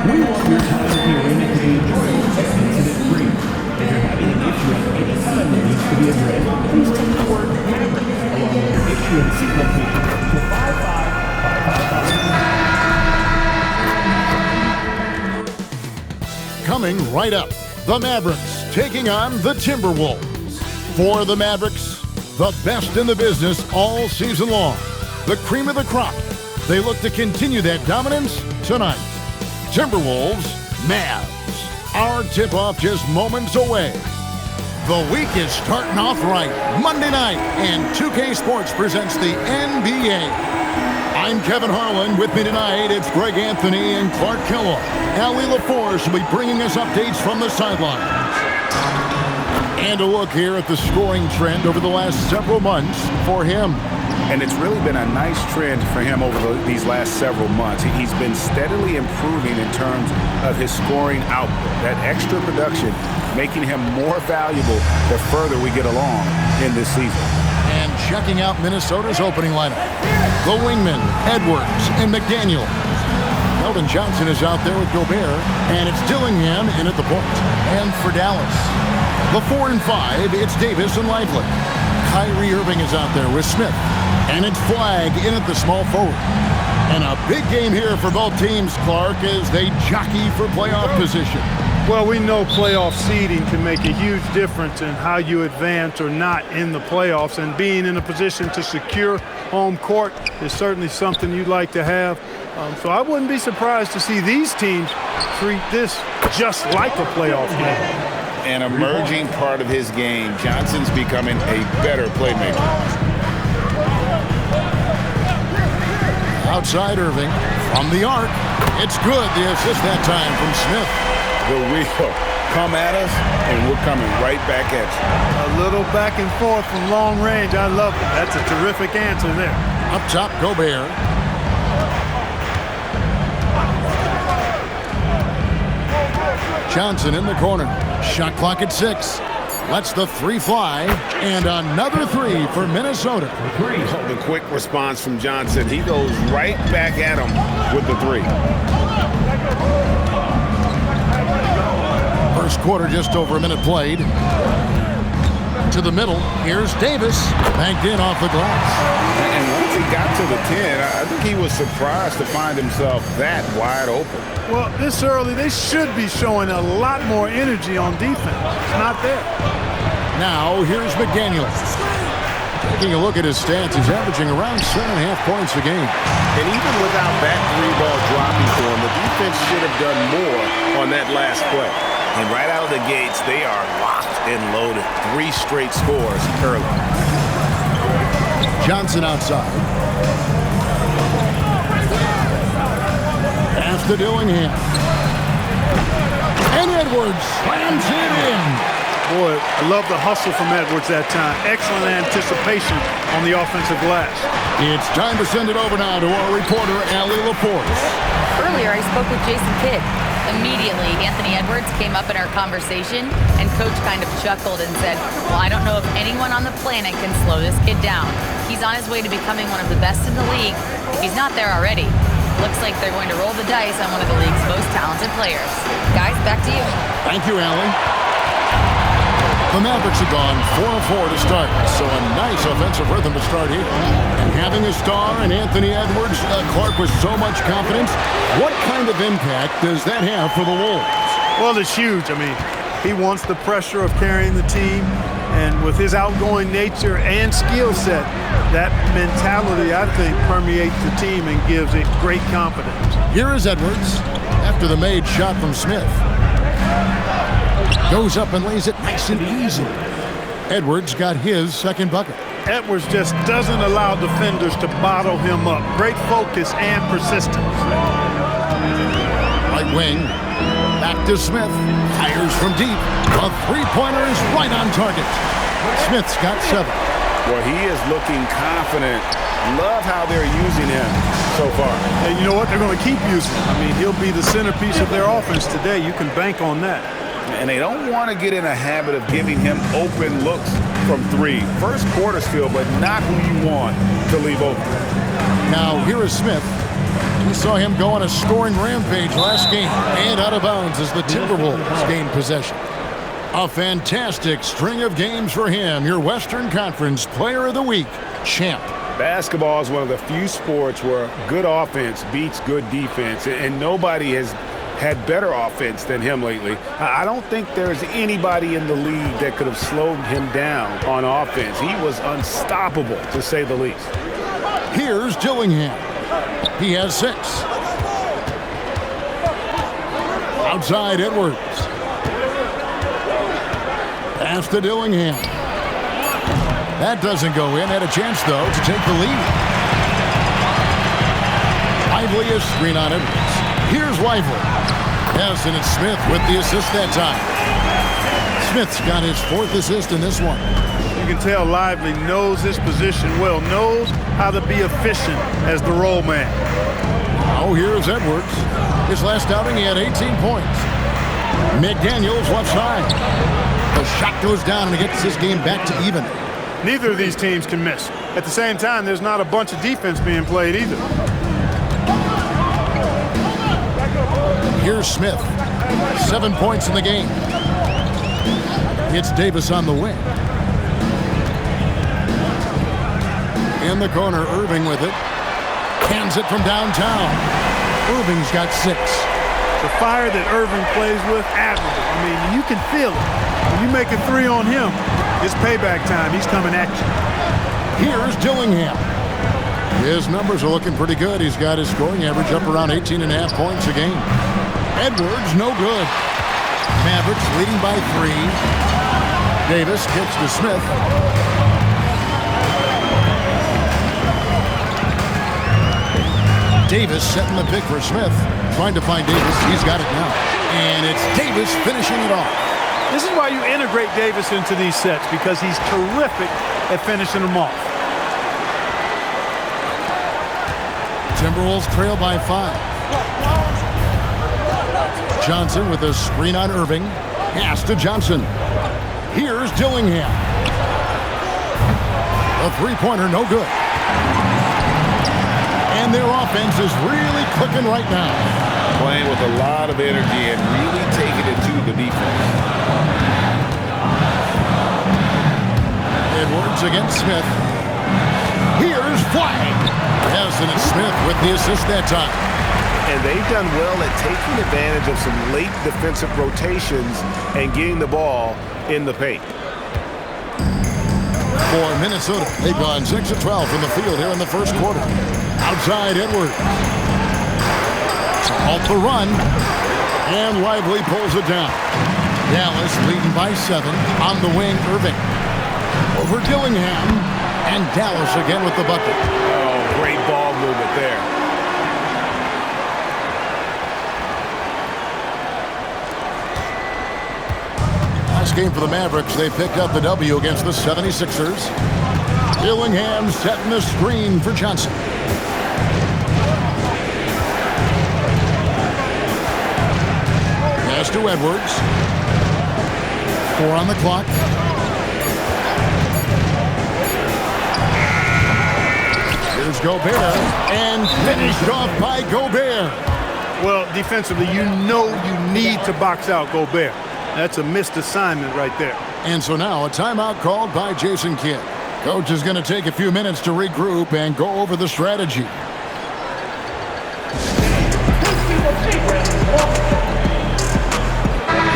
We want your time at the arena to be enjoyable and incident-free. If you're having an issue at any time that needs to be addressed, please text the word Maverick along with your issue and seat location to 55555. Coming right up, the Mavericks taking on the Timberwolves. For the Mavericks, the best in the business all season long. The cream of the crop. They look to continue that dominance tonight. Timberwolves, Mavs. Our tip-off just moments away. The week is starting off right. Monday night, and 2K Sports presents the NBA. I'm Kevin Harlan. With me tonight, it's Greg Anthony and Clark Kellogg. Allie LaForce will be bringing us updates from the sidelines. And a look here at the scoring trend over the last several months for him. And it's really been a nice trend for him over these last several months. He's been steadily improving in terms of his scoring output. That extra production making him more valuable the further we get along in this season. And checking out Minnesota's opening lineup. The wingmen, Edwards and McDaniel. Keldon Johnson is out there with Gobert, and it's Dillingham in at the point. And for Dallas, the 4 and 5, it's Davis and Lively. Kyrie Irving is out there with Smith. And it's Flagg in at the small forward. And a big game here for both teams, Clark, as they jockey for playoff position. Well, we know playoff seeding can make a huge difference in how you advance or not in the playoffs. And being in a position to secure home court is certainly something you'd like to have. So I wouldn't be surprised to see these teams treat this just like a playoff game. An emerging part of his game. Johnson's becoming a better playmaker. Outside Irving, from the arc. It's good, the assist that time from Smith. The wheel. Come at us, and we're coming right back at you. A little back and forth from long range. I love it. That's a terrific answer there. Up top, Gobert. Johnson in the corner. Shot clock at 6. Lets the 3 fly, and another 3 for Minnesota. The quick response from Johnson. He goes right back at him with the 3. First quarter, just over a minute played. To the middle, here's Davis, banked in off the glass. And once he got to the 10, I think he was surprised to find himself that wide open. Well, this early, they should be showing a lot more energy on defense. It's not there. Now, here's McDaniel. Taking a look at his stats, he's averaging around 7.5 points a game. And even without that 3-ball dropping for him, the defense should have done more on that last play. And right out of the gates, they are locked and loaded. 3 straight scores early. Johnson outside. Pass to Dillingham. And Edwards slams it in. Boy, I love the hustle from Edwards that time. Excellent anticipation on the offensive glass. It's time to send it over now to our reporter, Allie LaForce. Earlier, I spoke with Jason Kidd. Immediately, Anthony Edwards came up in our conversation, and Coach kind of chuckled and said, well, I don't know if anyone on the planet can slow this kid down. He's on his way to becoming one of the best in the league, if he's not there already. Looks like they're going to roll the dice on one of the league's most talented players. Guys, back to you. Thank you, Allie. The Mavericks have gone 4-4 to start, so a nice offensive rhythm to start here. And having a star in Anthony Edwards, Clark, with so much confidence, what kind of impact does that have for the Wolves? Well, it's huge. I mean, he wants the pressure of carrying the team, and with his outgoing nature and skill set, that mentality, I think, permeates the team and gives it great confidence. Here is Edwards after the made shot from Smith. Goes up and lays it nice and easy. Edwards got his second bucket. Edwards just doesn't allow defenders to bottle him up. Great focus and persistence. Right wing. Back to Smith. Fires from deep. A three-pointer is right on target. Smith's got 7. Well, he is looking confident. Love how they're using him so far. And you know what? They're going to keep using him. I mean, he'll be the centerpiece of their offense today. You can bank on that. And they don't want to get in a habit of giving him open looks from 3. First quarter still, but not who you want to leave open. Now, here is Smith. We saw him go on a scoring rampage last game and out of bounds as the Timberwolves gained possession. A fantastic string of games for him. Your Western Conference Player of the Week, Champ. Basketball is one of the few sports where good offense beats good defense, and nobody has had better offense than him lately. I don't think there's anybody in the league that could have slowed him down on offense. He was unstoppable, to say the least. Here's Dillingham. He has 6. Outside Edwards. Pass to Dillingham. That doesn't go in. Had a chance, though, to take the lead. Lively is screen on Edwards. Here's Lively. Yes, and it's Smith with the assist that time. Smith's got his 4th assist in this one. You can tell Lively knows his position well, knows how to be efficient as the roll man. Oh, here's Edwards. His last outing, he had 18 points. McDaniels left side. The shot goes down and he gets his game back to even. Neither of these teams can miss. At the same time, there's not a bunch of defense being played either. Here's Smith. 7 points in the game. It's Davis on the wing. In the corner, Irving with it. Hands it from downtown. Irving's got 6. The fire that Irving plays with, admirable. I mean, you can feel it. When you make a 3 on him, it's payback time. He's coming at you. Here's Dillingham. His numbers are looking pretty good. He's got his scoring average up around 18.5 points a game. Edwards, no good. Mavericks leading by 3. Davis kicks to Smith. Davis setting the pick for Smith. Trying to find Davis. He's got it now. And it's Davis finishing it off. This is why you integrate Davis into these sets, because he's terrific at finishing them off. Timberwolves trail by 5. Johnson with a screen on Irving. Pass to Johnson. Here's Dillingham. A 3-pointer, no good. And their offense is really clicking right now. Playing with a lot of energy and really taking it to the defense. Edwards against Smith. Here's Flag. Yes, and it's Smith with the assist that time. And they've done well at taking advantage of some late defensive rotations and getting the ball in the paint. For Minnesota, they've gone 6 of 12 from the field here in the first quarter. Outside Edwards. To halt the run. And Lively pulls it down. Dallas leading by 7. On the wing, Irving. Over Dillingham. And Dallas again with the bucket. Oh, great ball movement there. Last game for the Mavericks, they picked up the W against the 76ers. Dillingham setting the screen for Johnson. Pass to Edwards. 4 on the clock. Here's Gobert, and finished off by Gobert. Well, defensively, you know you need to box out Gobert. That's a missed assignment right there. And so now a timeout called by Jason Kidd. Coach is going to take a few minutes to regroup and go over the strategy.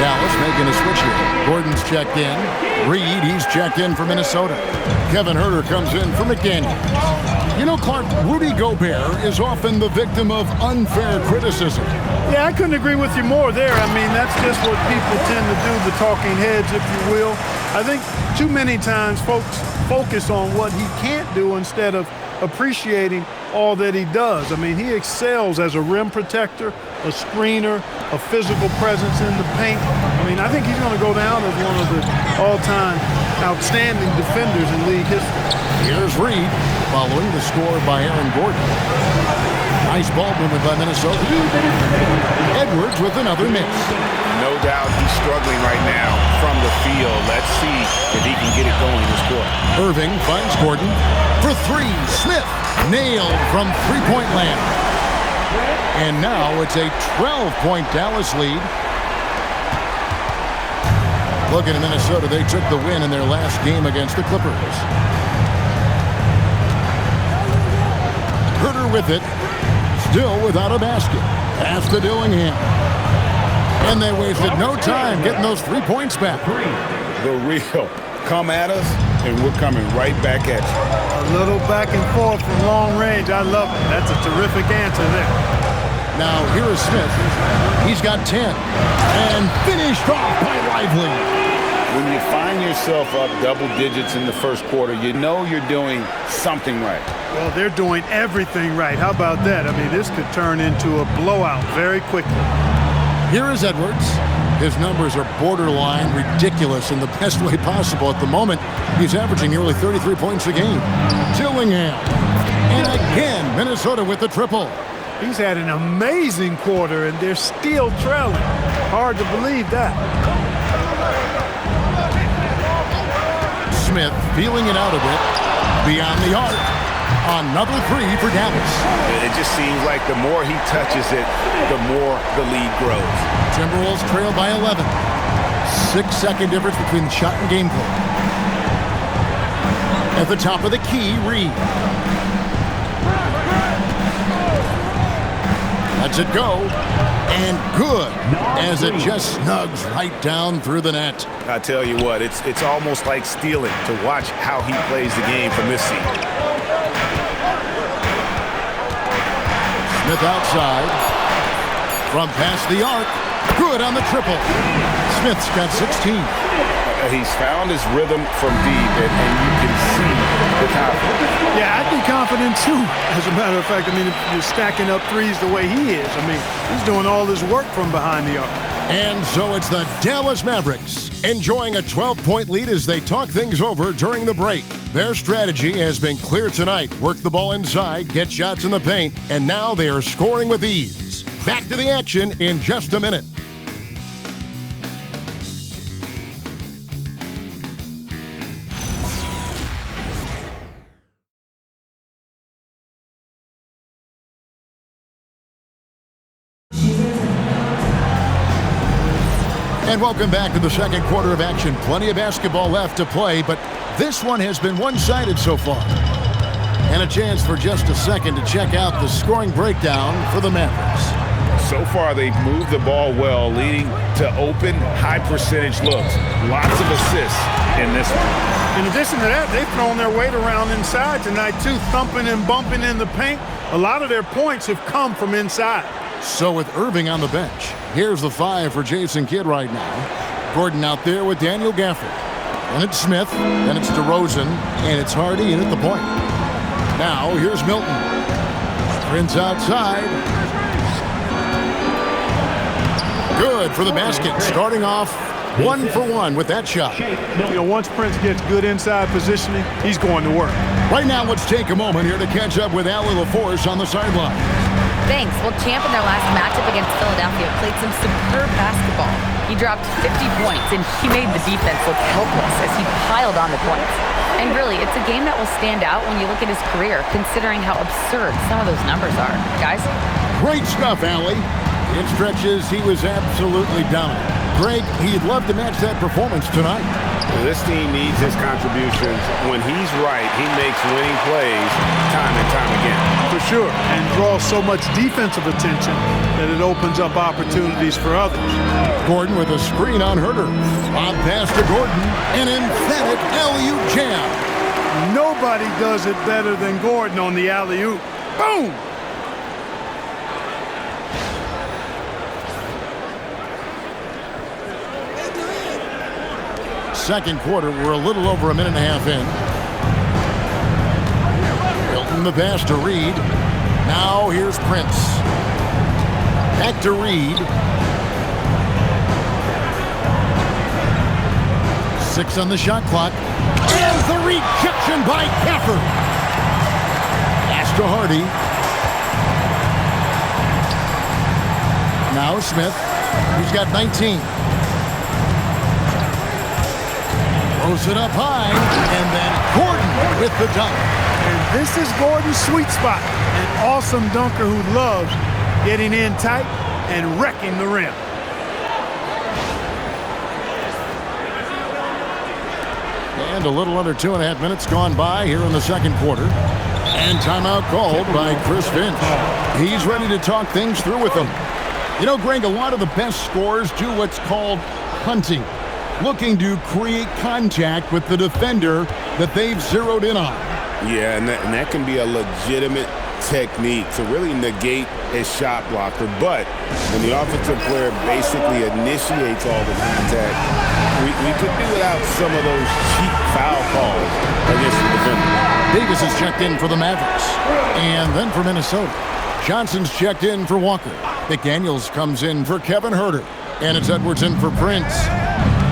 Dallas making a switch here. Gordon's checked in. Reed, he's checked in for Minnesota. Kevin Huerter comes in for McDaniels. You know, Clark, Rudy Gobert is often the victim of unfair criticism. Yeah, I couldn't agree with you more there. I mean, that's just what people tend to do, the talking heads, if you will. I think too many times folks focus on what he can't do instead of appreciating all that he does. I mean, he excels as a rim protector, a screener, a physical presence in the paint. I mean, I think he's going to go down as one of the all-time outstanding defenders in league history. Here's Reed, following the score by Aaron Gordon. Nice ball movement by Minnesota. Edwards with another miss. No doubt he's struggling right now from the field. Let's see if he can get it going this quarter. Irving finds Gordon for 3. Smith nailed from three-point land. And now it's a 12-point Dallas lead. Looking at Minnesota, they took the win in their last game against the Clippers. Herter with it. Still without a basket. Pass to Dillingham. And they wasted no time getting those 3 points back. The real come at us, and we're coming right back at you. A little back and forth from long range. I love it. That's a terrific answer there. Now here is Smith. He's got 10. And finished off by Lively. When you find yourself up double digits in the first quarter, you know you're doing something right. Well, they're doing everything right. How about that? I mean, this could turn into a blowout very quickly. Here is Edwards. His numbers are borderline ridiculous in the best way possible at the moment. He's averaging nearly 33 points a game. Dillingham. And again, Minnesota with the triple. He's had an amazing quarter, and they're still trailing. Hard to believe that. Smith feeling it out a bit. Beyond the arc. Another 3 for Dallas. It just seems like the more he touches it, the more the lead grows. Timberwolves trail by 11. 6-second difference between the shot and game clock. At the top of the key, Reed. Lets it go. And good, as it just snugs right down through the net. I tell you what, it's almost like stealing to watch how he plays the game from this seat. Smith outside. From past the arc. Good on the triple. Smith's got 16. He's found his rhythm from deep, and you can see the confidence. Yeah, I'd be confident too. As a matter of fact, I mean, if you're stacking up threes the way he is, I mean, he's doing all this work from behind the arc. And so it's the Dallas Mavericks enjoying a 12-point lead as they talk things over during the break. Their strategy has been clear tonight. Work the ball inside, get shots in the paint, and now they are scoring with ease. Back to the action in just a minute. And welcome back to the second quarter of action. Plenty of basketball left to play, but this one has been one-sided so far. And a chance for just a second to check out the scoring breakdown for the Mavericks. So far, they've moved the ball well, leading to open, high-percentage looks. Lots of assists in this one. In addition to that, they've thrown their weight around inside tonight, too, thumping and bumping in the paint. A lot of their points have come from inside. So with Irving on the bench, here's the 5 for Jason Kidd right now. Gordon out there with Daniel Gafford. And it's Smith, then it's DeRozan, and it's Hardy in at the point. Now here's Milton. Prince outside. Good for the basket, starting off 1 for 1 with that shot. You know, once Prince gets good inside positioning, he's going to work. Right now, let's take a moment here to catch up with Allie LaForce on the sideline. Thanks. Well, Champ in their last matchup against Philadelphia played some superb basketball. He dropped 50 points, and he made the defense look helpless as he piled on the points. And really, it's a game that will stand out when you look at his career, considering how absurd some of those numbers are. Guys? Great stuff, Allie. In stretches, he was absolutely dominant. Greg, he'd love to match that performance tonight. This team needs his contributions. When he's right, he makes winning plays time and time again. For sure, and draws so much defensive attention that it opens up opportunities for others. Gordon with a screen on Herter. Lob pass to Gordon. An emphatic alley-oop jam. Nobody does it better than Gordon on the alley-oop. Boom! Second quarter, we're a little over a minute and a half in. Hilton the pass to Reed. Now here's Prince. Back to Reed. 6 on the shot clock. And the rejection by Gafford. Pass to Hardy. Now Smith. He's got 19. Throws it up high, and then Gordon with the dunk. And this is Gordon's sweet spot. An awesome dunker who loves getting in tight and wrecking the rim. And a little under 2.5 minutes gone by here in the second quarter. And timeout called by Chris Finch. He's ready to talk things through with them. You know, Greg, a lot of the best scorers do what's called hunting, looking to create contact with the defender that they've zeroed in on. Yeah, and that can be a legitimate technique to really negate a shot blocker. But when the offensive player basically initiates all the contact, we could do without some of those cheap foul calls against the defender. Davis is checked in for the Mavericks. And then for Minnesota, Johnson's checked in for Walker. McDaniels comes in for Kevin Huerter. And it's Edwards in for Prince.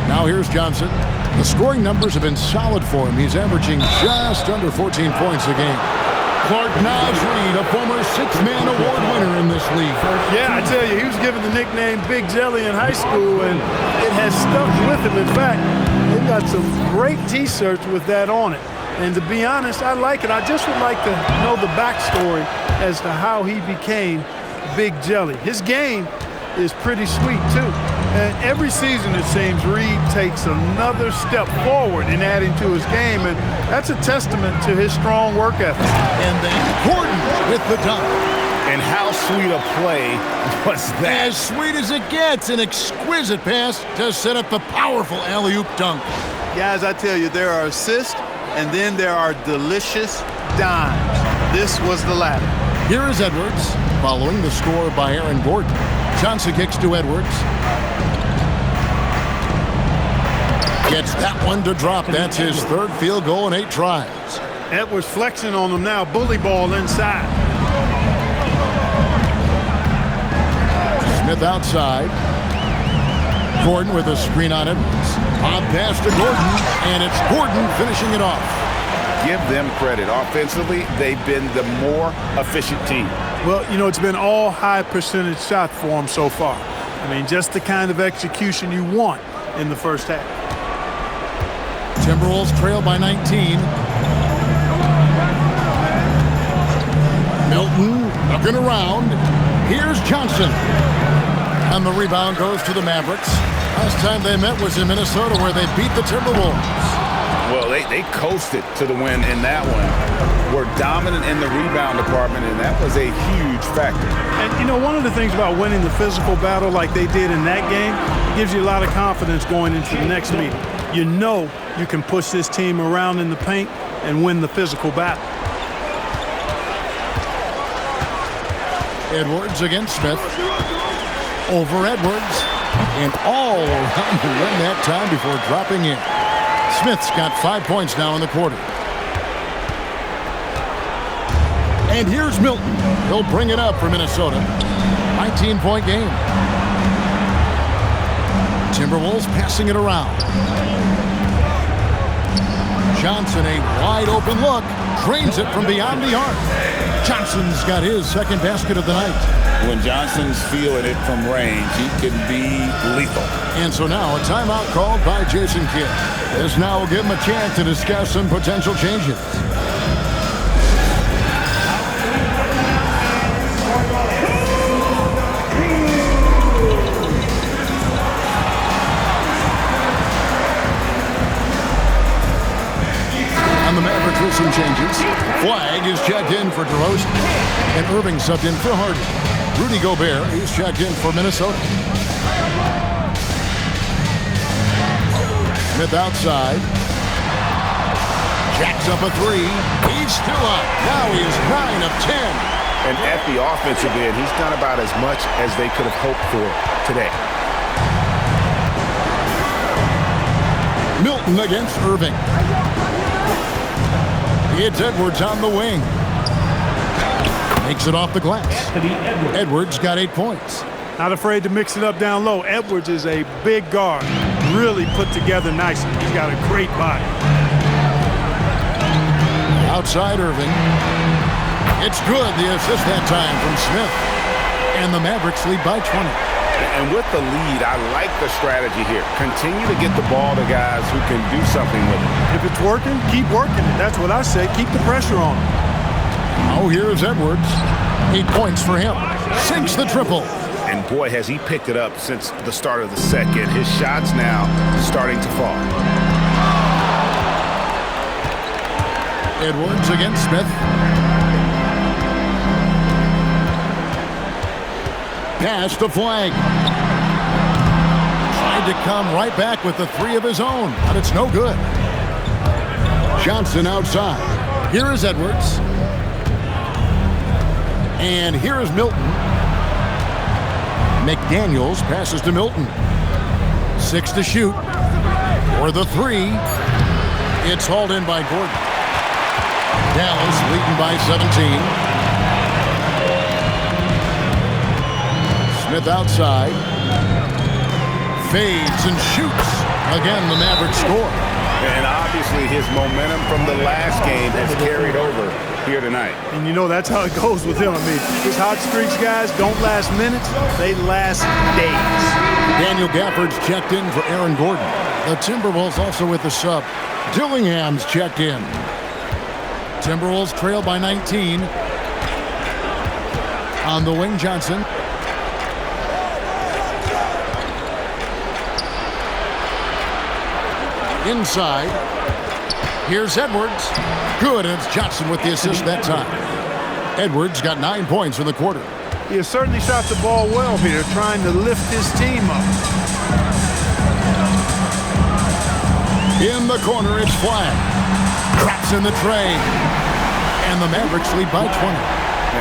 Now here's Johnson. The scoring numbers have been solid for him. He's averaging just under 14 points a game. Clark Naz-Reid, a former six-man award winner in this league. Yeah, I tell you, he was given the nickname Big Jelly in high school, and it has stuck with him. In fact, they've got some great T-shirts with that on it. And to be honest, I like it. I just would like to know the backstory as to how he became Big Jelly. His game is pretty sweet, too. And every season, it seems, Reed takes another step forward in adding to his game, and that's a testament to his strong work ethic. And then Gordon with the dunk. And how sweet a play was that? As sweet as it gets, an exquisite pass to set up the powerful alley-oop dunk. Guys, I tell you, there are assists, and then there are delicious dimes. This was the latter. Here is Edwards, following the score by Aaron Gordon. Johnson kicks to Edwards. Gets that one to drop. That's his third field goal in 8 tries. Edwards flexing on them now. Bully ball inside. Smith outside. Gordon with a screen on Edwards. Bob pass to Gordon, and it's Gordon finishing it off. Give them credit. Offensively, they've been the more efficient team. Well, you know, it's been all high percentage shots for them so far. I mean, just the kind of execution you want in the first half. Timberwolves trail by 19. Milton looking around. Here's Johnson. And the rebound goes to the Mavericks. Last time they met was in Minnesota, where they beat the Timberwolves. Well, they coasted to the win in that one. Were dominant in the rebound department, and that was a huge factor. And, you know, one of the things about winning the physical battle like they did in that game, it gives you a lot of confidence going into the next meeting. You know you can push this team around in the paint and win the physical battle. Edwards against Smith. Over Edwards. And all around the rim that time before dropping in. Smith's got 5 points now in the quarter. And here's Milton. He'll bring it up for Minnesota. 19-point game. Timberwolves passing it around. Johnson, a wide open look. Drains it from beyond the arc. Johnson's got his second basket of the night. When Johnson's feeling it from range, he can be lethal. And so now a timeout called by Jason Kidd. This now will give him a chance to discuss some potential changes. And the Mavericks with some changes. Flag is checked in for DeRozan. And Irving subbed in for Harden. Rudy Gobert is checked in for Minnesota. Smith outside. Jacks up a three. He's still up. Now he is 9 of 10. And at the offensive end, he's done about as much as they could have hoped for today. Milton against Irving. It's Edwards on the wing. Makes it off the glass. Edwards got 8 points. Not afraid to mix it up down low. Edwards is a big guard. Really put together nicely. He's got a great body. Outside Irving. It's good. The assist that time from Smith. And the Mavericks lead by 20. And with the lead, I like the strategy here. Continue to get the ball to guys who can do something with it. If it's working, keep working it. That's what I say. Keep the pressure on him. Oh, here's Edwards. 8 points for him. sinks the triple. And boy, has he picked it up since the start of the second. His shots now starting to fall. Edwards against Smith. Pass to Flag. Tried to come right back with the three of his own, but it's no good. Johnson outside. Here is Edwards. And here is Milton. McDaniels passes to Milton. 6 to shoot. For the three. It's hauled in by Gordon. Dallas leading by 17. Smith outside. Fades and shoots. Again, the Mavericks score. And obviously his momentum from the last game has carried over here tonight. And you know that's how it goes with him. I mean, his hot streaks, guys, don't last minutes. They last days. Daniel Gafford's checked in for Aaron Gordon. The Timberwolves also with the sub. Dillingham's checked in. Timberwolves trail by 19. On the wing, Johnson. Inside. Here's Edwards. Good, and it's Johnson with the assist that time. Edwards got 9 points in the quarter. He has certainly shot the ball well here, trying to lift his team up. In the corner, it's Flag. Traps in the tray. And the Mavericks lead by 20.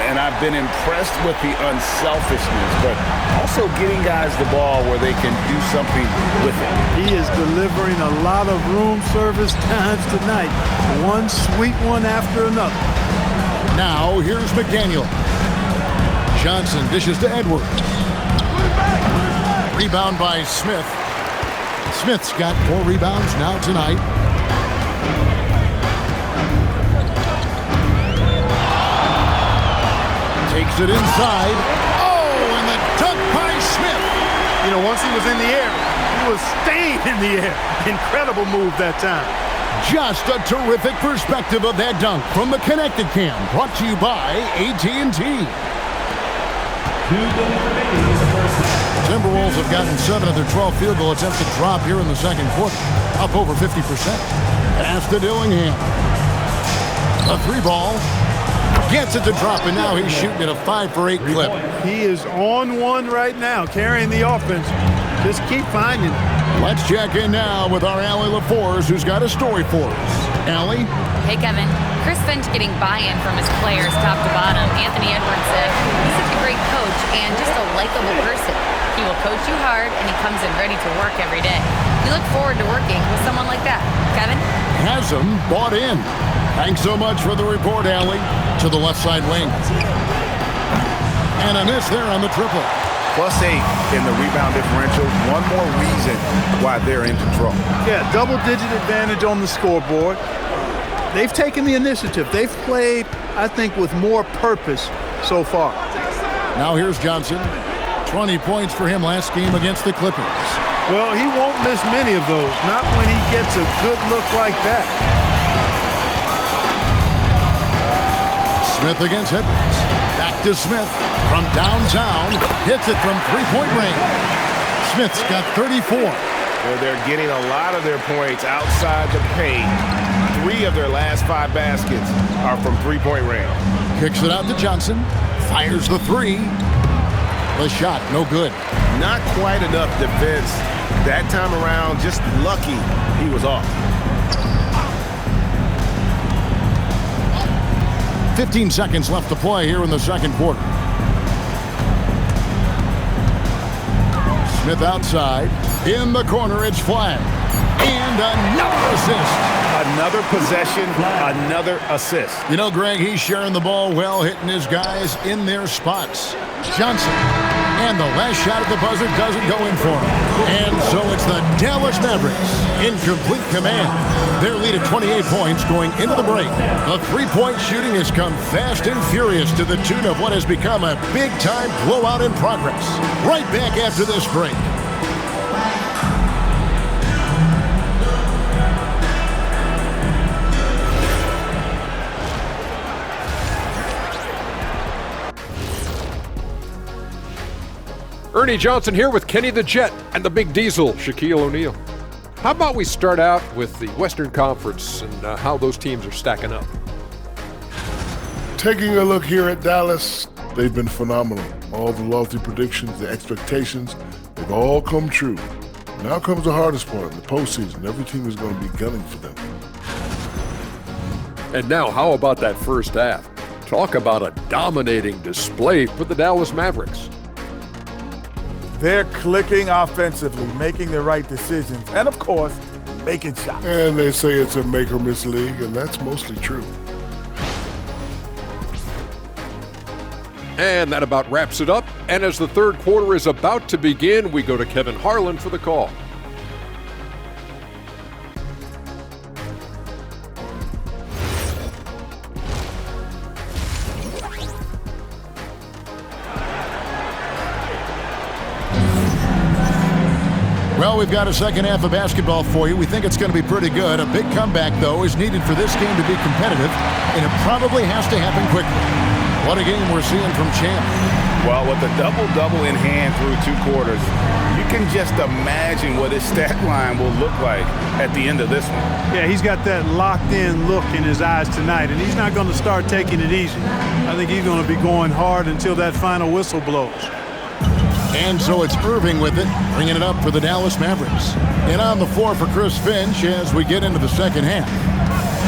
And I've been impressed with the unselfishness, but also getting guys the ball where they can do something with it. He is delivering a lot of room service times tonight. One sweet one after another. Now, here's McDaniel. Johnson dishes to Edwards. Rebound by Smith. Smith's got 4 rebounds now tonight. Takes it inside. Oh, and the dunk by Smith. You know, once he was in the air, he was staying in the air. Incredible move that time. Just a terrific perspective of that dunk from the Connected Cam, brought to you by AT&T. Timberwolves have gotten 7 of their 12 field goal attempts to drop here in the second quarter, up over 50%. Pass to Dillingham. A 3-ball. Gets it to drop, and now he's shooting at a 5 for 8 clip. He is on one right now, carrying the offense. Just keep finding it. Let's check in now with our Allie LaForce, who's got a story for us. Allie? Hey, Kevin. Chris Finch getting buy-in from his players top to bottom. Anthony Edwards said he's such a great coach and just a likable person. He will coach you hard, and he comes in ready to work every day. We look forward to working with someone like that. Kevin? Has him bought in. Thanks so much for the report, Allie. To the left side wing. And a miss there on the triple. +8 in the rebound differential. One more reason why they're in control. Yeah, double-digit advantage on the scoreboard. They've taken the initiative. They've played, I think, with more purpose so far. Now here's Johnson. 20 points for him last game against the Clippers. Well, he won't miss many of those. Not when he gets a good look like that. Smith against Edwards. Back to Smith from downtown. Hits it from three-point range. Smith's got 34. Well, they're getting a lot of their points outside the paint. 3 of their last 5 baskets are from three-point range. Kicks it out to Johnson. Fires the 3. The shot, no good. Not quite enough defense that time around. Just lucky he was off. 15 seconds left to play here in the second quarter. Smith outside. In the corner, it's Flag. And another assist. Another possession, another assist. You know, Greg, he's sharing the ball well, hitting his guys in their spots. Johnson. And the last shot at the buzzer doesn't go in for him. And so it's the Dallas Mavericks in complete command. Their lead at 28 points going into the break. The three-point shooting has come fast and furious to the tune of what has become a big-time blowout in progress. Right back after this break. Ernie Johnson here with Kenny the Jet and the Big Diesel, Shaquille O'Neal. How about we start out with the Western Conference and how those teams are stacking up? Taking a look here at Dallas, they've been phenomenal. All the lofty predictions, the expectations, they've all come true. Now comes the hardest part, the postseason. Every team is going to be gunning for them. And now, how about that first half? Talk about a dominating display for the Dallas Mavericks. They're clicking offensively, making the right decisions, and of course, making shots. And they say it's a make or miss league, and that's mostly true. And that about wraps it up. And as the third quarter is about to begin, we go to Kevin Harlan for the call. Well, we've got a second half of basketball for you. We think it's going to be pretty good. A big comeback, though, is needed for this game to be competitive, and it probably has to happen quickly. What a game we're seeing from Champ. Well, with a double-double in hand through 2 quarters, you can just imagine what his stat line will look like at the end of this one. Yeah, he's got that locked-in look in his eyes tonight, and he's not going to start taking it easy. I think he's going to be going hard until that final whistle blows. And so it's Irving with it, bringing it up for the Dallas Mavericks. And on the floor for Chris Finch as we get into the second half.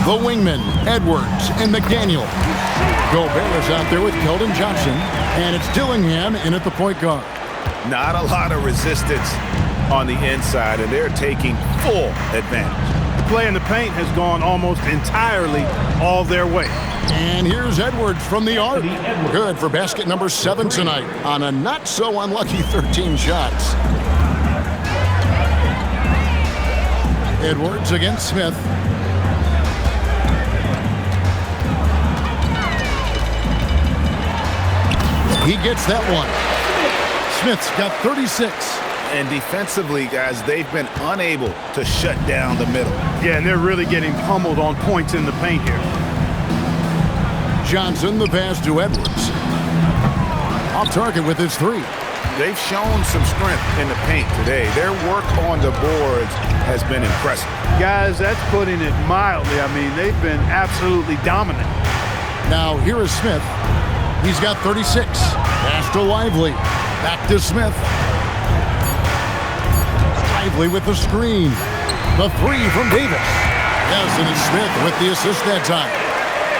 The wingman, Edwards and McDaniel. Gobert is out there with Keldon Johnson, and it's Dillingham in at the point guard. Not a lot of resistance on the inside, and they're taking full advantage. The play in the paint has gone almost entirely all their way. And here's Edwards from the arc. Good for basket number 7 tonight on a not-so-unlucky 13 shots. Edwards against Smith. He gets that one. Smith's got 36. And defensively, guys, they've been unable to shut down the middle. Yeah, and they're really getting pummeled on points in the paint here. Johnson, the pass to Edwards. Off target with his 3. They've shown some strength in the paint today. Their work on the boards has been impressive. Guys, that's putting it mildly. I mean, they've been absolutely dominant. Now, here is Smith. He's got 36. Pass to Lively. Back to Smith. Lively with the screen. The 3 from Davis. Yes, and it's Smith with the assist that time.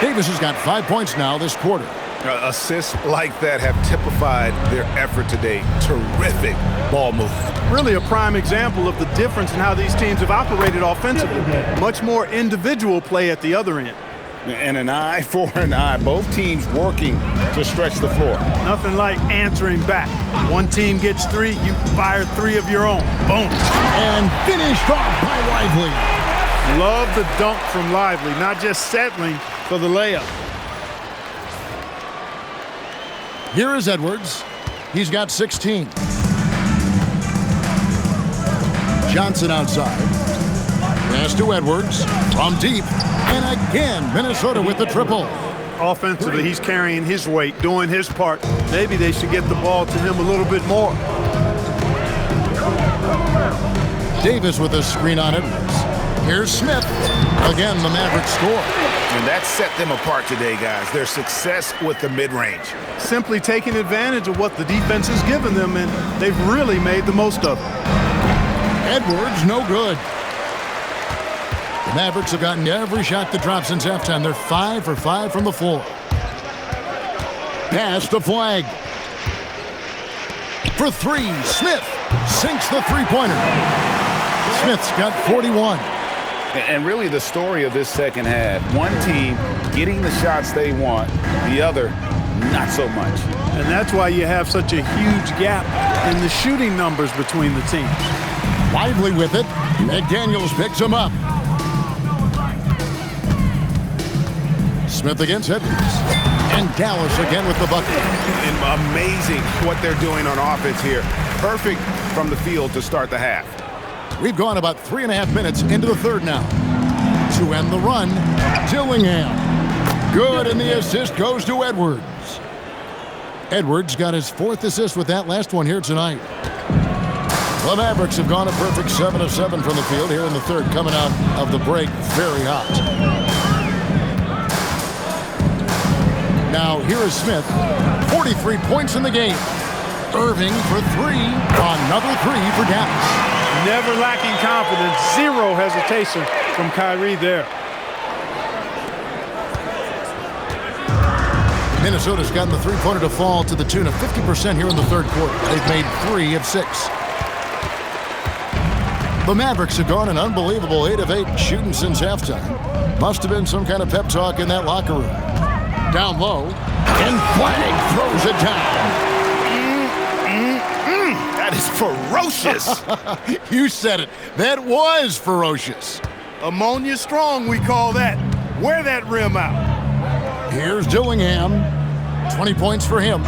Davis has got 5 points now this quarter. Assists like that have typified their effort today. Terrific ball movement. Really a prime example of the difference in how these teams have operated offensively. Much more individual play at the other end. And an eye for an eye. Both teams working to stretch the floor. Nothing like answering back. One team gets 3, you fire 3 of your own. Boom. And finished off by Lively. Love the dunk from Lively, not just settling for the layup. Here is Edwards. He's got 16. Johnson outside. Pass to Edwards from deep. And again, Minnesota with the triple. Offensively, he's carrying his weight, doing his part. Maybe they should get the ball to him a little bit more. Davis with a screen on Edwards. Here's Smith. Again, the Mavericks score. And that set them apart today, guys. Their success with the mid-range. Simply taking advantage of what the defense has given them, and they've really made the most of it. Edwards, no good. The Mavericks have gotten every shot that dropped since halftime. They're 5 for 5 from the floor. Pass to Flag. For 3, Smith sinks the three-pointer. Smith's got 41. And really the story of this second half, one team getting the shots they want, the other not so much. And that's why you have such a huge gap in the shooting numbers between the teams. Lively with it. McDaniels picks him up. Smith against Edwards. And Dallas again with the bucket. And amazing what they're doing on offense here. Perfect from the field to start the half. We've gone about 3.5 minutes into the third now. To end the run, Dillingham. Good, and the assist goes to Edwards. Edwards got his 4th assist with that last one here tonight. The Mavericks have gone a perfect 7 of 7 from the field here in the third, coming out of the break very hot. Now here is Smith, 43 points in the game. Irving for 3, another 3 for Dallas. Never lacking confidence, zero hesitation from Kyrie there. Minnesota's gotten the three-pointer to fall to the tune of 50% here in the third quarter. They've made 3 of 6. The Mavericks have gone an unbelievable 8 of 8 shooting since halftime. Must have been some kind of pep talk in that locker room. Down low, and Flagg throws it down. That is ferocious. You said it. That was ferocious. Ammonia strong, we call that. Wear that rim out. Here's Dillingham. 20 points for him.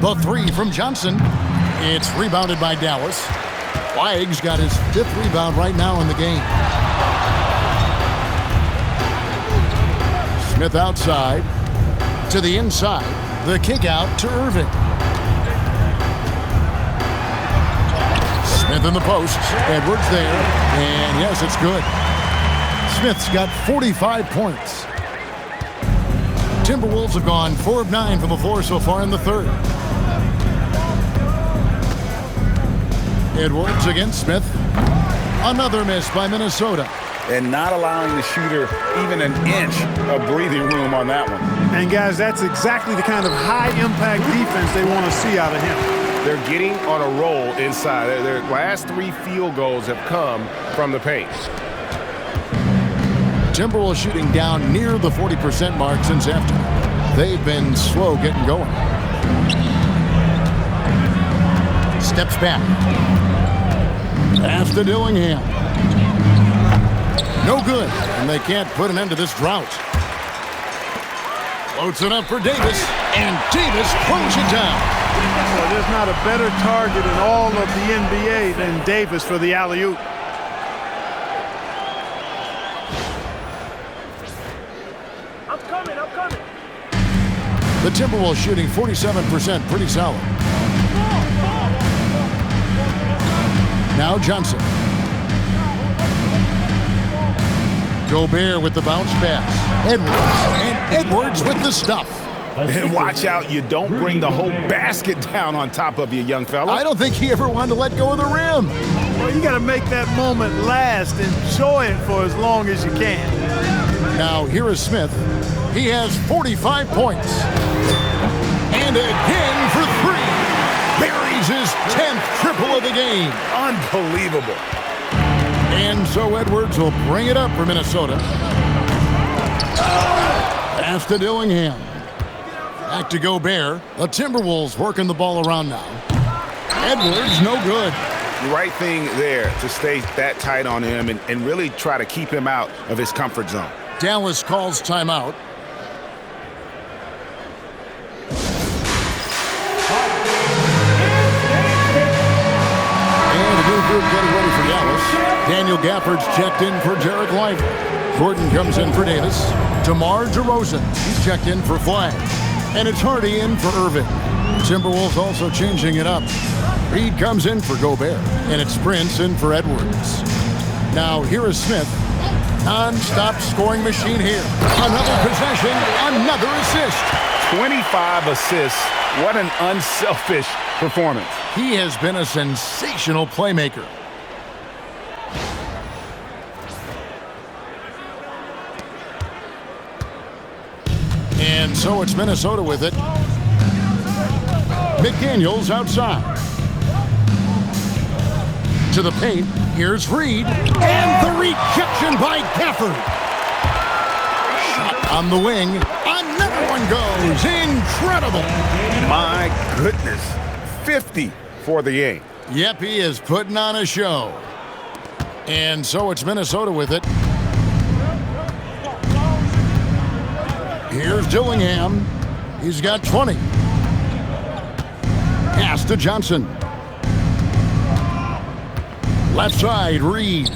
The 3 from Johnson. It's rebounded by Dallas. Flagg's got his 5th rebound right now in the game. Smith outside. To the inside. The kick out to Irving. Smith in the post. Edwards there. And yes, it's good. Smith's got 45 points. Timberwolves have gone 4 of 9 from the floor so far in the third. Edwards against Smith. Another miss by Minnesota. And not allowing the shooter even an inch of breathing room on that one. And guys, that's exactly the kind of high-impact defense they want to see out of him. They're getting on a roll inside. Their last 3 field goals have come from the paint. Timberwolves shooting down near the 40% mark since halftime. They've been slow getting going. Steps back. Pass to Dillingham. No good, and they can't put an end to this drought. Floats it up for Davis, and Davis throws it down. Well, there's not a better target in all of the NBA than Davis for the alley-oop. I'm coming. The Timberwolves shooting 47%, pretty solid. Now Johnson. Gobert with the bounce pass. Edwards with the stuff. And watch out, you don't bring the whole basket down on top of you, young fella. I don't think he ever wanted to let go of the rim. Well, you got to make that moment last. Enjoy it for as long as you can. Now here is Smith. He has 45 points. And again for 3. Buries his 10th triple of the game. Unbelievable. And so Edwards will bring it up for Minnesota. Pass to Dillingham. Back to Gobert. The Timberwolves working the ball around now. Edwards, no good. The right thing there to stay that tight on him and really try to keep him out of his comfort zone. Dallas calls timeout. And a new group getting ready for Dallas. Daniel Gafford's checked in for Jarek Lively. Gordon comes in for Davis. DeMar DeRozan, he's checked in for Flagg. And it's Hardy in for Irving. Timberwolves also changing it up. Reed comes in for Gobert. And it's Prince in for Edwards. Now here is Smith. Non-stop scoring machine here. Another possession, another assist. 25 assists. What an unselfish performance. He has been a sensational playmaker. And so it's Minnesota with it. McDaniels outside. To the paint. Here's Reed. And the rejection by Gafford. Shot on the wing. Another one goes. Incredible. My goodness. 50 for the game. Yep, he is putting on a show. And so it's Minnesota with it. Here's Dillingham. He's got 20. Pass to Johnson. Left side, Reed.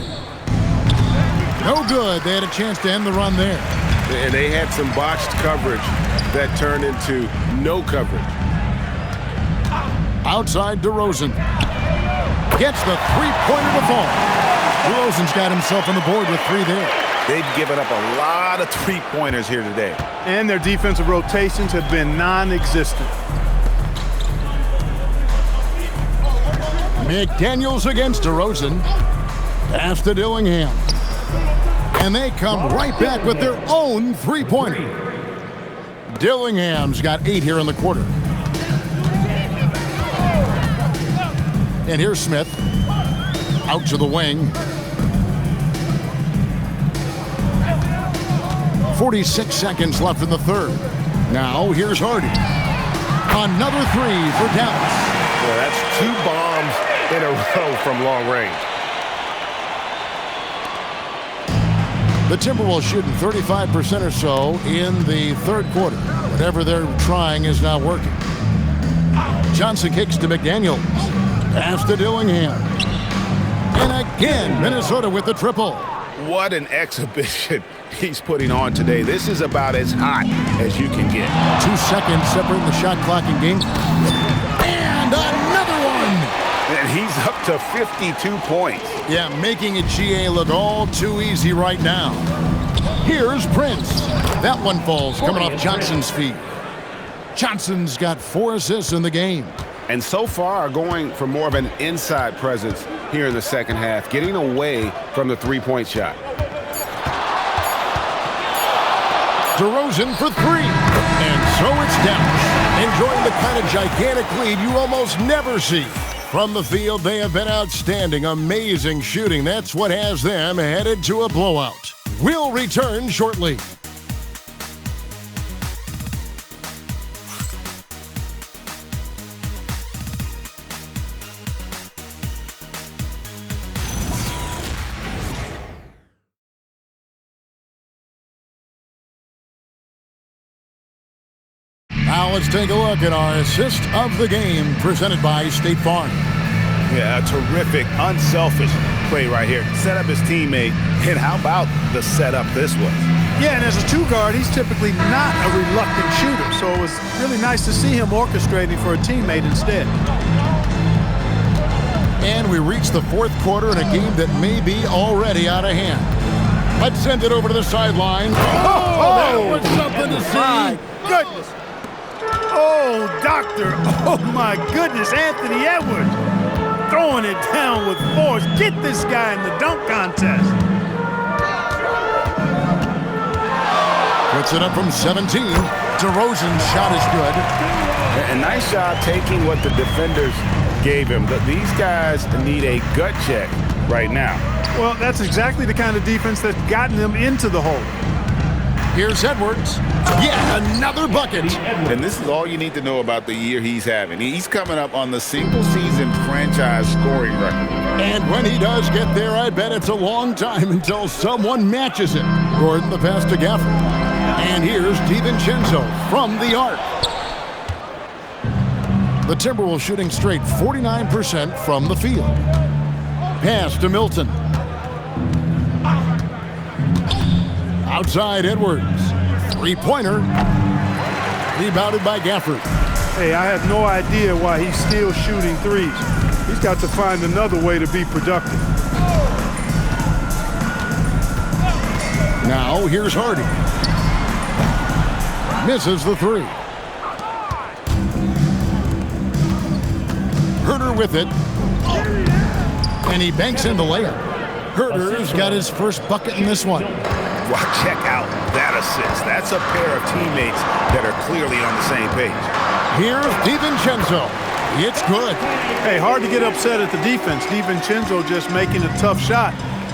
No good. They had a chance to end the run there. They had some botched coverage that turned into no coverage. Outside DeRozan. Gets the three-pointer to fall. DeRozan's got himself on the board with 3 there. They've given up a lot of three-pointers here today. And their defensive rotations have been non-existent. McDaniels against DeRozan. Pass to Dillingham. And they come right back with their own three-pointer. Dillingham's got 8 here in the quarter. And here's Smith. Out to the wing. 46 seconds left in the third. Now here's Hardy. Another 3 for Dallas. Well, that's 2 bombs in a row from long range. The Timberwolves shooting 35% or so in the third quarter. Whatever they're trying is not working. Johnson kicks to McDaniels. Pass to Dillingham. And again, Minnesota with the triple. What an exhibition he's putting on today. This is about as hot as you can get. 2 seconds separating the shot clock and game. And another one! And he's up to 52 points. Yeah, making a GA look all too easy right now. Here's Prince. That one falls, coming off Johnson's feet. Johnson's got 4 assists in the game. And so far are going for more of an inside presence here in the second half, getting away from the three-point shot. DeRozan for 3. And so it's down. Enjoying the kind of gigantic lead you almost never see. From the field, they have been outstanding. Amazing shooting. That's what has them headed to a blowout. We'll return shortly. Now let's take a look at our assist of the game presented by State Farm. Yeah, a terrific, unselfish play right here. Set up his teammate, and how about the setup this was? Yeah, and as a 2-guard, he's typically not a reluctant shooter, so it was really nice to see him orchestrating for a teammate instead. And we reach the fourth quarter in a game that may be already out of hand. Let's send it over to the sideline. That was something to see. My goodness. Oh, doctor. Oh, my goodness. Anthony Edwards throwing it down with force. Get this guy in the dunk contest. Puts it up from 17. DeRozan's shot is good. A nice job taking what the defenders gave him. But these guys need a gut check right now. Well, that's exactly the kind of defense that's gotten them into the hole. Here's Edwards. Yeah, another bucket. And this is all you need to know about the year he's having. He's coming up on the single-season franchise scoring record. And when he does get there, I bet it's a long time until someone matches it. Gordon the pass to Gafford. And here's DiVincenzo from the arc. The Timberwolves shooting straight 49% from the field. Pass to Milton. Outside Edwards. Three-pointer. Rebounded by Gafford. Hey, I have no idea why he's still shooting threes. He's got to find another way to be productive. Now here's Hardy. Misses the 3. Herter with it. And he banks in the layup. Herter's got his first bucket in this one. Wow, check out that assist. That's a pair of teammates that are clearly on the same page. Here's DiVincenzo. It's good. Hey, hard to get upset at the defense. DiVincenzo just making a tough shot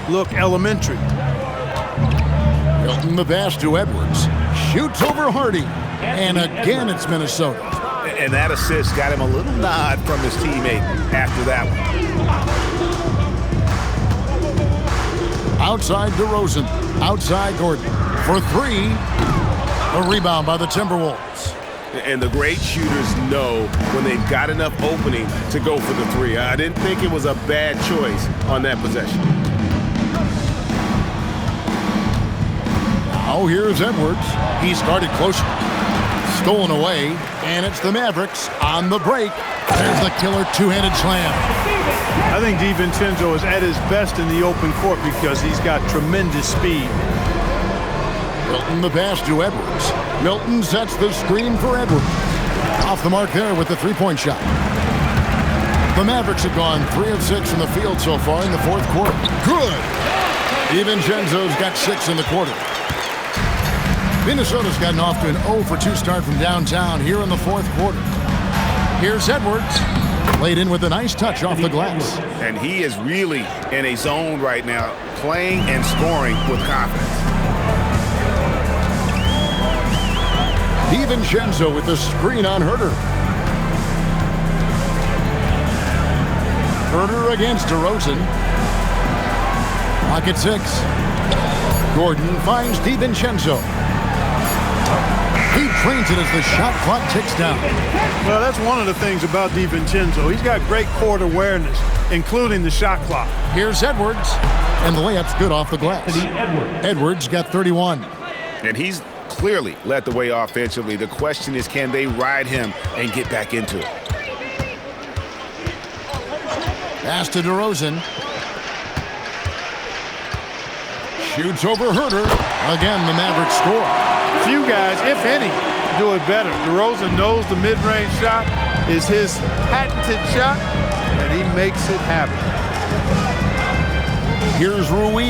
look elementary. Milton the pass to Edwards. Shoots over Hardy. And again, it's Minnesota. And that assist got him a little nod from his teammate after that one. Outside DeRozan. Outside Gordon. For 3. A rebound by the Timberwolves. And the great shooters know when they've got enough opening to go for the 3. I didn't think it was a bad choice on that possession. Now here's Edwards. He started closer. Stolen away, and it's the Mavericks on the break. There's the killer two-handed slam. I think DiVincenzo is at his best in the open court because he's got tremendous speed. Milton the pass to Edwards. Milton sets the screen for Edwards. Off the mark there with the three-point shot. The Mavericks have gone 3 of 6 from the field so far in the fourth quarter. Good! DiVincenzo's got 6 in the quarter. Minnesota's gotten off to an 0 for 2 start from downtown here in the fourth quarter. Here's Edwards. Laid in with a nice touch off the glass. And he is really in a zone right now, playing and scoring with confidence. DiVincenzo with the screen on Herter. Herter against DeRozan. Lock at 6. Gordon finds DiVincenzo. He trains it as the shot clock ticks down. Well, that's one of the things about DiVincenzo. He's got great court awareness, including the shot clock. Here's Edwards, and the layup's good off the glass. Edwards got 31. And he's clearly led the way offensively. The question is, can they ride him and get back into it? Pass to DeRozan. Shoots over Herter. Again, the Mavericks score. Few guys, if any, do it better. DeRozan knows the mid-range shot is his patented shot, and he makes it happen. Here's Rui.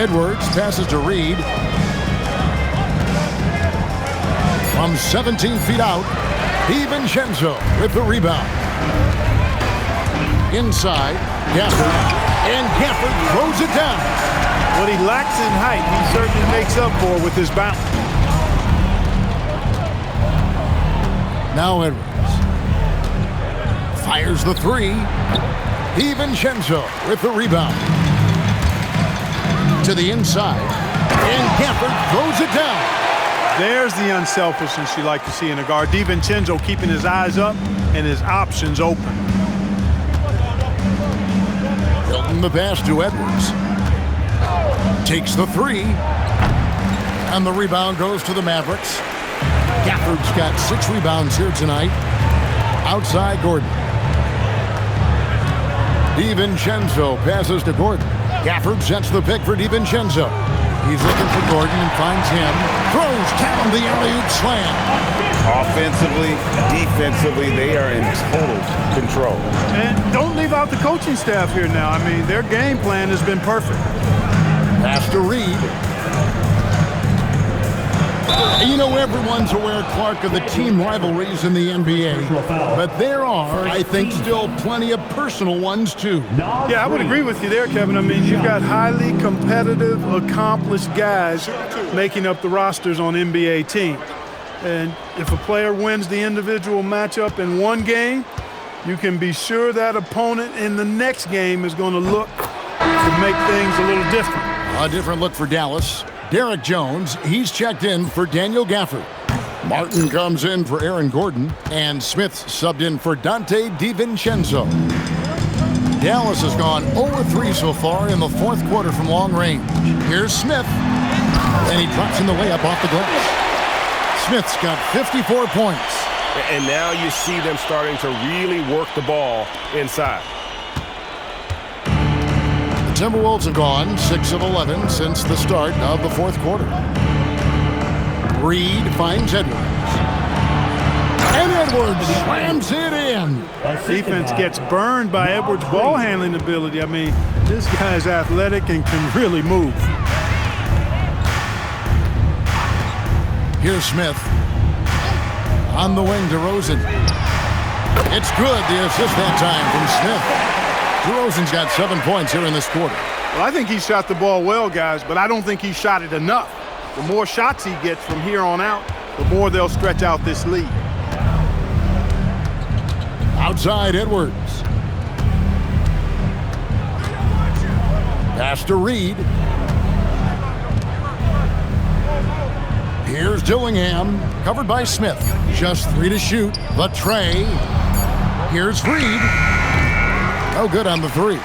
Edwards passes to Reed. From 17 feet out, DiVincenzo with the rebound. Inside, Gafford. And Gafford throws it down. What he lacks in height, he certainly makes up for with his bounce. Now Edwards. Fires the three. DiVincenzo with the rebound. To the inside. And Gafford throws it down. There's the unselfishness you like to see in a guard. DiVincenzo keeping his eyes up and his options open. Hilton the pass to Edwards. Takes the three. And the rebound goes to the Mavericks. Gafford's got 6 rebounds here tonight. Outside Gordon. DiVincenzo passes to Gordon. Gafford sets the pick for DiVincenzo. He's looking for Gordon and finds him. Throws down the alley-oop slam. Offensively, defensively, they are in total control. And don't leave out the coaching staff here now. I mean, their game plan has been perfect. Pass to Reed. You know, everyone's aware, Clark, of the team rivalries in the NBA. But there are, I think, still plenty of personal ones, too. Yeah, I would agree with you there, Kevin. I mean, you've got highly competitive, accomplished guys making up the rosters on NBA teams. And if a player wins the individual matchup in one game, you can be sure that opponent in the next game is going to look to make things a little different. A different look for Dallas. Derek Jones, he's checked in for Daniel Gafford. Martin comes in for Aaron Gordon, and Smith's subbed in for Dante DiVincenzo. Dallas has gone 0-3 so far in the fourth quarter from long range. Here's Smith, and he drops in the layup off the glass. Smith's got 54 points. And now you see them starting to really work the ball inside. The Timberwolves have gone 6 of 11 since the start of the fourth quarter. Reed finds Edwards. And Edwards slams it in. Defense gets burned by Edwards' ball handling ability. I mean, this guy's athletic and can really move. Here's Smith. On the wing, DeRozan. It's good, the assist that time from Smith. DeRozan's got 7 points here in this quarter. Well, I think he shot the ball well, guys, but I don't think he shot it enough. The more shots he gets from here on out, the more they'll stretch out this lead. Outside Edwards. Pass to Reed. Here's Dillingham, covered by Smith. Just 3 to shoot. The tray. Here's Reed. No good on the 3.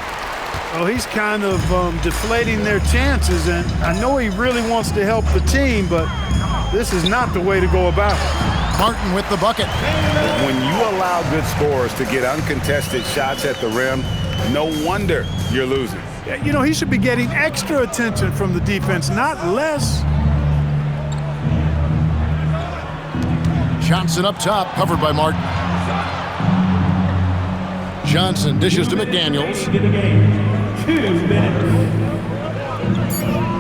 Oh, he's kind of deflating their chances, and I know he really wants to help the team, but this is not the way to go about it. Martin with the bucket. When you allow good scorers to get uncontested shots at the rim, no wonder you're losing. Yeah, you know, he should be getting extra attention from the defense, not less. Johnson up top, covered by Martin. Johnson dishes to McDaniels. 2 minutes.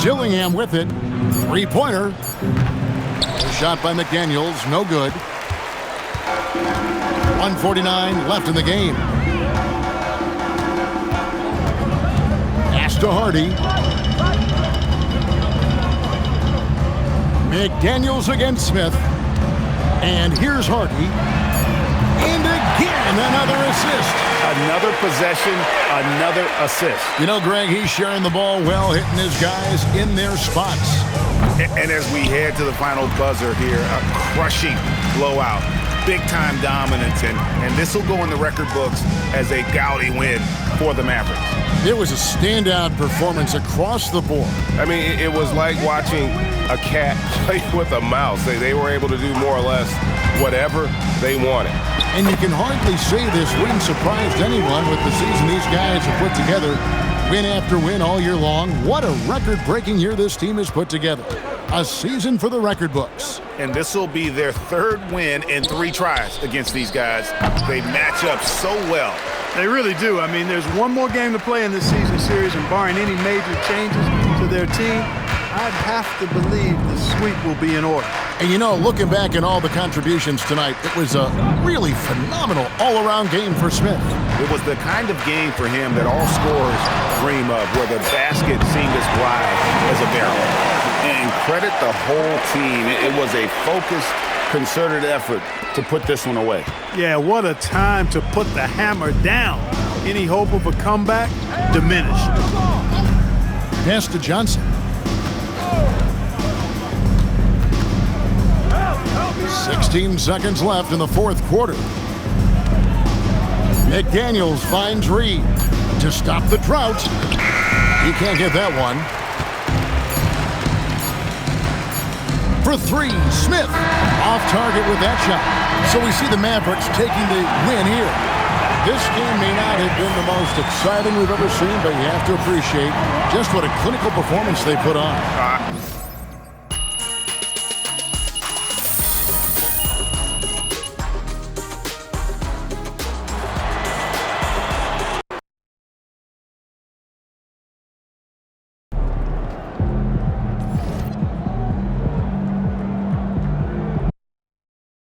Dillingham with it. Three-pointer. Shot by McDaniels, no good. 1:49 left in the game. Pass to Hardy. McDaniels against Smith. And here's Hardy. And again, another assist. Another possession, another assist. You know, Greg, he's sharing the ball well, hitting his guys in their spots. And as we head to the final buzzer here, a crushing blowout, big-time dominance, and this will go in the record books as a gaudy win for the Mavericks. It was a standout performance across the board. I mean, it was like watching a cat play with a mouse. They were able to do more or less whatever they wanted. And you can hardly say this win surprised anyone with the season these guys have put together. Win after win all year long. What a record-breaking year this team has put together. A season for the record books. And this will be their third win in 3 tries against these guys. They match up so well. They really do. I mean, there's one more game to play in this season series, and barring any major changes to their team, I'd have to believe the sweep will be in order. And you know, looking back at all the contributions tonight, it was a really phenomenal all-around game for Smith. It was the kind of game for him that all scorers dream of, where the basket seemed as wide as a barrel. And credit the whole team. It was a focused, concerted effort to put this one away. Yeah, what a time to put the hammer down. Any hope of a comeback diminished. Pass to Johnson. 16 seconds left in the fourth quarter. McDaniels finds Reed to stop the drought. He can't get that one. For 3, Smith off target with that shot. So we see the Mavericks taking the win here. This game may not have been the most exciting we've ever seen, but you have to appreciate just what a clinical performance they put on.